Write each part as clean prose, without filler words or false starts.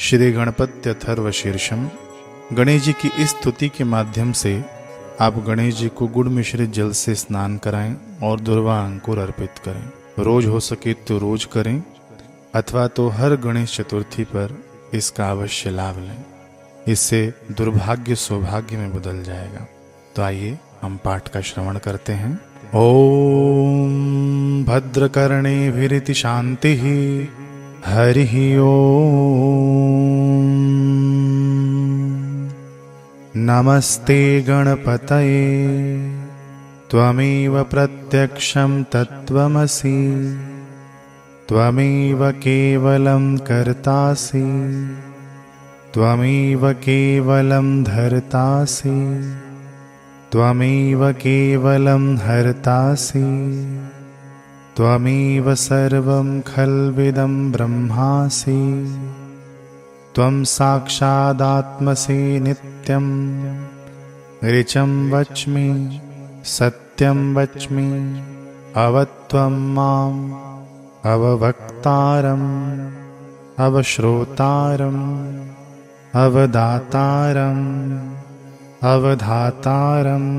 श्री गणपति अथर्वशीर्षम। गणेश जी की इस स्तुति के माध्यम से आप गणेश जी को गुड़ मिश्रित जल से स्नान कराएं और दुर्वा अंकुर अर्पित करें। रोज हो सके तो रोज करें अथवा तो हर गणेश चतुर्थी पर इसका अवश्य लाभ लें। इससे दुर्भाग्य सौभाग्य में बदल जाएगा। तो आइए हम पाठ का श्रवण करते हैं। ओम भद्रकर्णेभिरिति शांति हरिः ओम। नमस्ते गणपतये त्वमेव प्रत्यक्षं तत्त्वमसि त्वमेव केवलं कर्तासि त्वमेव केवलं धर्तासि त्वमेव केवलं हर्तासि त्वमेव सर्वं खल्विदं ब्रह्मासि त्वं साक्षादात्मसि नित्यं ऋचं वच्मि सत्यं वच्मि अवत्वं माम् अववक्तारम् अवश्रोतारम् अवदातारम् अवधातारम्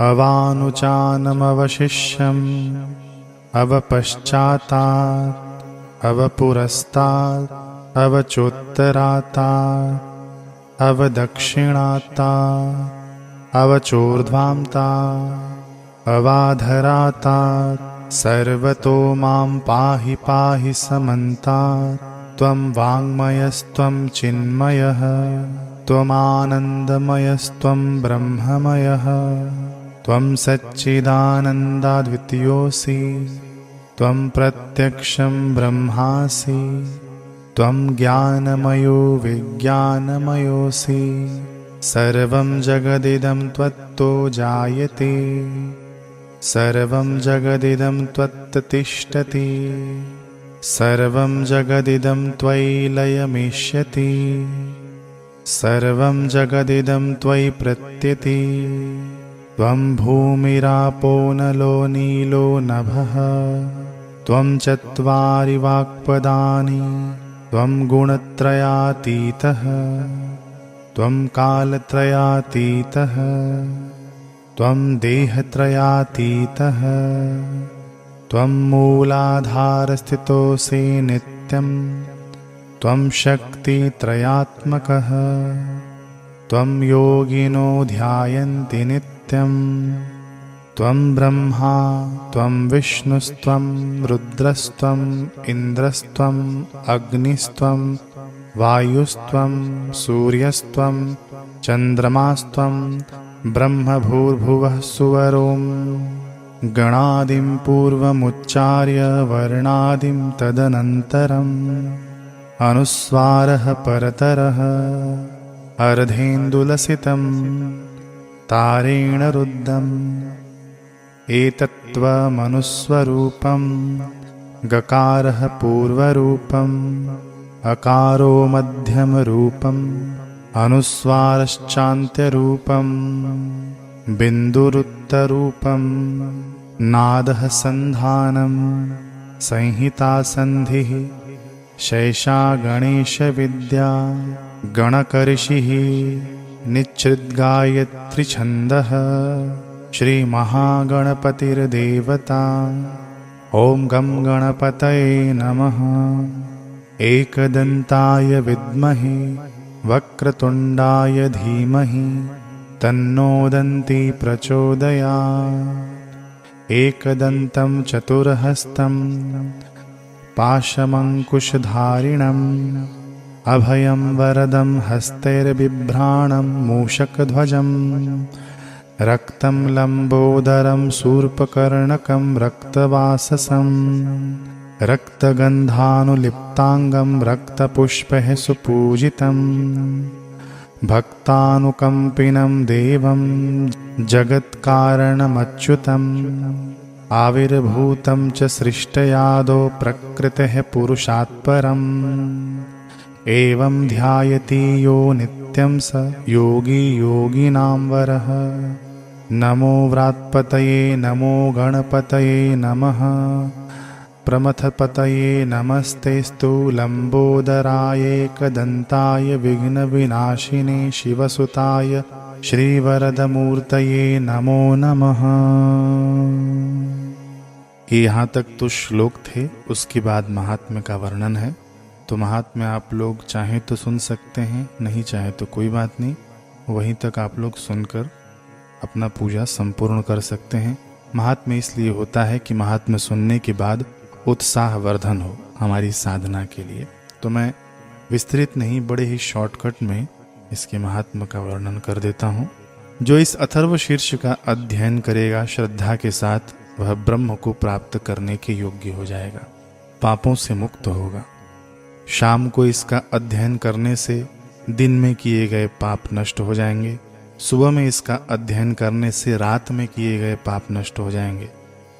अवानुचानमवशिष्यम् अवपश्चातात् अवपुरस्तात् अवचोत्तरातात् अवदक्षिणातात् अवचोर्ध्वान्तात् अवाधरातात् सर्वतो मां पाहि पाहि समन्तात्। त्वं वाङ्मयस्त्वं चिन्मयः त्वमानन्दमयस्त्वं ब्रह्ममयः त्वं सच्चिदानन्दाद्वितीयोऽसि त्वं प्रत्यक्षं ब्रह्मासि त्वं ज्ञानमयो विज्ञानमयोऽसि सर्वं जगदिदं त्वत्तो जायते सर्वं जगदिदं त्वत्त तिष्ठति सर्वं जगदिदं त्वयि लयमिष्यति सर्वं जगदिदं त्वयि प्रत्यति। त्वं भूमिरापो नलो नीलो नभः त्वं चत्वारि वाक्पदानि त्वं गुणत्रयातीतः त्वं कालत्रयातीतः त्वं देहत्रयातीतः त्वं मूलाधारस्थितोऽसि नित्यं त्वं शक्तित्रयात्मकः त्वं योगिनो ध्यायन्ति नित्यं त्वं ब्रह्मा त्वं विष्णुस्त्वं रुद्रस्त्वं इन्द्रस्त्वं अग्निस्त्वं वायुस्त्वं सूर्यस्त्वं चन्द्रमास्त्वं ब्रह्मभूर्भुवः सुवरों गणादिं पूर्वमुच्चार्य वर्णादिं तदनन्तरम् अनुस्वारः परतरः अर्धेन्दुलसितं तारेण रुद्धम् एतत्त्वमनुस्वरूपं गकारः पूर्वरूपम् अकारो मध्यमरूपम् अनुस्वारश्चान्त्यरूपम् बिन्दुरुत्तरूपम् नादः सन्धानं संहितासन्धिः शैषा गणेशविद्या गणकर्षिः निच्छृद्गायत्रीछन्दः श्रीमहागणपतिर्देवता। ॐ गं गणपतये नमः। एकदन्ताय विद्महे वक्रतुण्डाय धीमहि तन्नो दन्ती प्रचोदयात्। एकदन्तं चतुर्हस्तं पाशमङ्कुशधारिणम् अभयं वरदं हस्तैर्बिभ्राणं मूषकध्वजं रक्तं लम्बोदरं शूर्पकर्णकं रक्तवाससं रक्तगन्धानुलिप्ताङ्गं रक्तपुष्पैः सुपूजितं भक्तानुकम्पिनं देवं जगत्कारणमच्युतम् आविर्भूतं च सृष्टयादौ प्रकृतेः पुरुषात् परम् एवं ध्यायति यो नित्यं स योगी योगिनां वरः। नमो व्रात्पतये नमो गणपतये नमः। प्रमथपतये नमस्तेस्तु लंबोदराय एकदंताय विघ्नविनाशिने शिवसुताय श्रीवरदमूर्तये नमो नमः। यहाँ तक तो श्लोक थे, उसके बाद महात्म्य का वर्णन है। तो महात्म्य आप लोग चाहें तो सुन सकते हैं, नहीं चाहे तो कोई बात नहीं, वहीं तक आप लोग सुनकर अपना पूजा संपूर्ण कर सकते हैं। महात्म्य इसलिए होता है कि महात्म्य सुनने के बाद उत्साह वर्धन हो हमारी साधना के लिए। तो मैं विस्तृत नहीं, बड़े ही शॉर्टकट में इसके महात्म्य का वर्णन कर देता हूँ। जो इस अथर्व शीर्ष का अध्ययन करेगा श्रद्धा के साथ, वह ब्रह्म को प्राप्त करने के योग्य हो जाएगा, पापों से मुक्त होगा। शाम को इसका अध्ययन करने से दिन में किए गए पाप नष्ट हो जाएंगे, सुबह में इसका अध्ययन करने से रात में किए गए पाप नष्ट हो जाएंगे,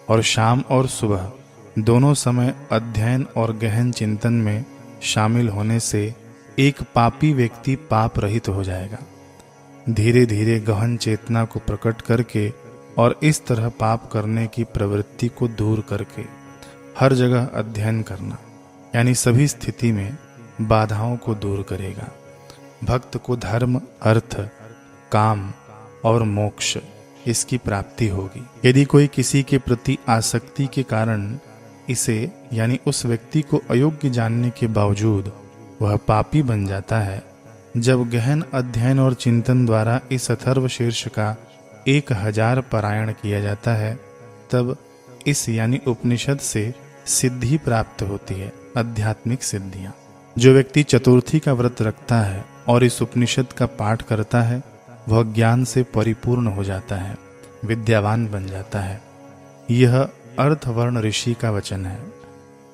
और शाम और सुबह दोनों समय अध्ययन और गहन चिंतन में शामिल होने से एक पापी व्यक्ति पाप रहित हो जाएगा। धीरे धीरे गहन चेतना को प्रकट करके और इस तरह पाप करने की प्रवृत्ति को दूर करके हर जगह अध्ययन करना, यानी सभी स्थिति में बाधाओं को दूर करेगा। भक्त को धर्म, अर्थ, काम और मोक्ष इसकी प्राप्ति होगी। यदि कोई किसी के प्रति आसक्ति के कारण इसे यानी उस व्यक्ति को अयोग्य जानने के बावजूद वह पापी बन जाता है, जब गहन अध्ययन और चिंतन द्वारा इस अथर्व शीर्ष का 1000 पारायण किया जाता है, तब इस यानी उपनिषद से सिद्धि प्राप्त होती है, आध्यात्मिक सिद्धियां। जो व्यक्ति चतुर्थी का व्रत रखता है और इस उपनिषद का पाठ करता है, वह ज्ञान से परिपूर्ण हो जाता है, विद्यावान बन जाता है। यह अर्थवर्ण ऋषि का वचन है।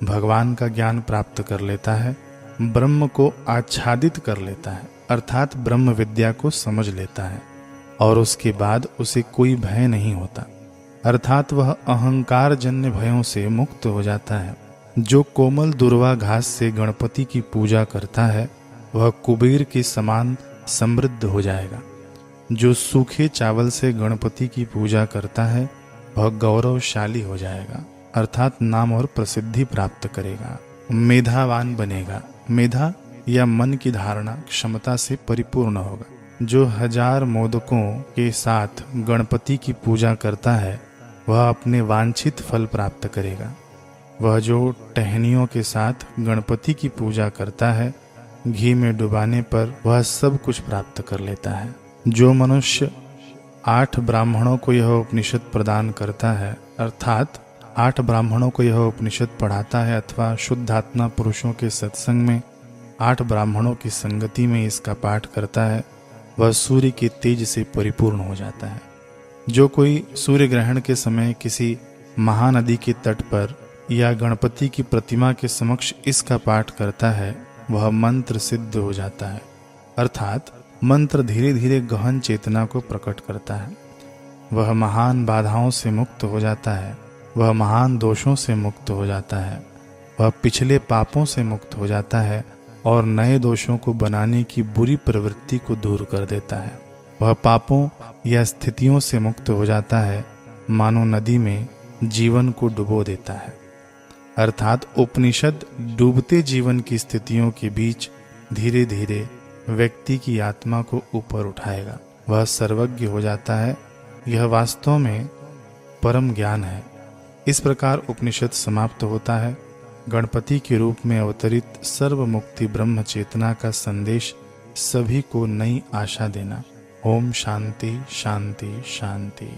भगवान का ज्ञान प्राप्त कर लेता है, ब्रह्म को आच्छादित कर लेता है, अर्थात ब्रह्म विद्या को समझ लेता है, और उसके बाद उसे कोई भय नहीं होता, अर्थात वह अहंकार जन्य भयों से मुक्त हो जाता है। जो कोमल दुर्वा घास से गणपति की पूजा करता है, वह कुबेर के समान समृद्ध हो जाएगा। जो सूखे चावल से गणपति की पूजा करता है, वह गौरवशाली हो जाएगा, अर्थात नाम और प्रसिद्धि प्राप्त करेगा, मेधावान बनेगा। मेधा या मन की धारणा क्षमता से परिपूर्ण होगा। जो 1000 मोदकों के साथ गणपति की पूजा करता है, वह अपने वांछित फल प्राप्त करेगा। वह जो टहनियों के साथ गणपति की पूजा करता है, घी में डुबाने पर वह सब कुछ प्राप्त कर लेता है। जो मनुष्य 8 ब्राह्मणों को यह उपनिषद प्रदान करता है, अर्थात 8 ब्राह्मणों को यह उपनिषद पढ़ाता है, अथवा शुद्धात्मा पुरुषों के सत्संग में 8 ब्राह्मणों की संगति में इसका पाठ करता है, वह सूर्य के तेज से परिपूर्ण हो जाता है। जो कोई सूर्य ग्रहण के समय किसी महानदी के तट पर या गणपति की प्रतिमा के समक्ष इसका पाठ करता है, वह मंत्र सिद्ध हो जाता है, अर्थात मंत्र धीरे धीरे गहन चेतना को प्रकट करता है। वह महान बाधाओं से मुक्त हो जाता है, वह महान दोषों से मुक्त हो जाता है, वह पिछले पापों से मुक्त हो जाता है और नए दोषों को बनाने की बुरी प्रवृत्ति को दूर कर देता है। वह पापों या स्थितियों से मुक्त हो जाता है, मानो नदी में जीवन को डुबो देता है, अर्थात उपनिषद डूबते जीवन की स्थितियों के बीच धीरे धीरे व्यक्ति की आत्मा को ऊपर उठाएगा। वह सर्वज्ञ हो जाता है। यह वास्तव में परम ज्ञान है। इस प्रकार उपनिषद समाप्त होता है। गणपति के रूप में अवतरित सर्व मुक्ति ब्रह्म चेतना का संदेश सभी को नई आशा देना। ओम शांति शांति शांति।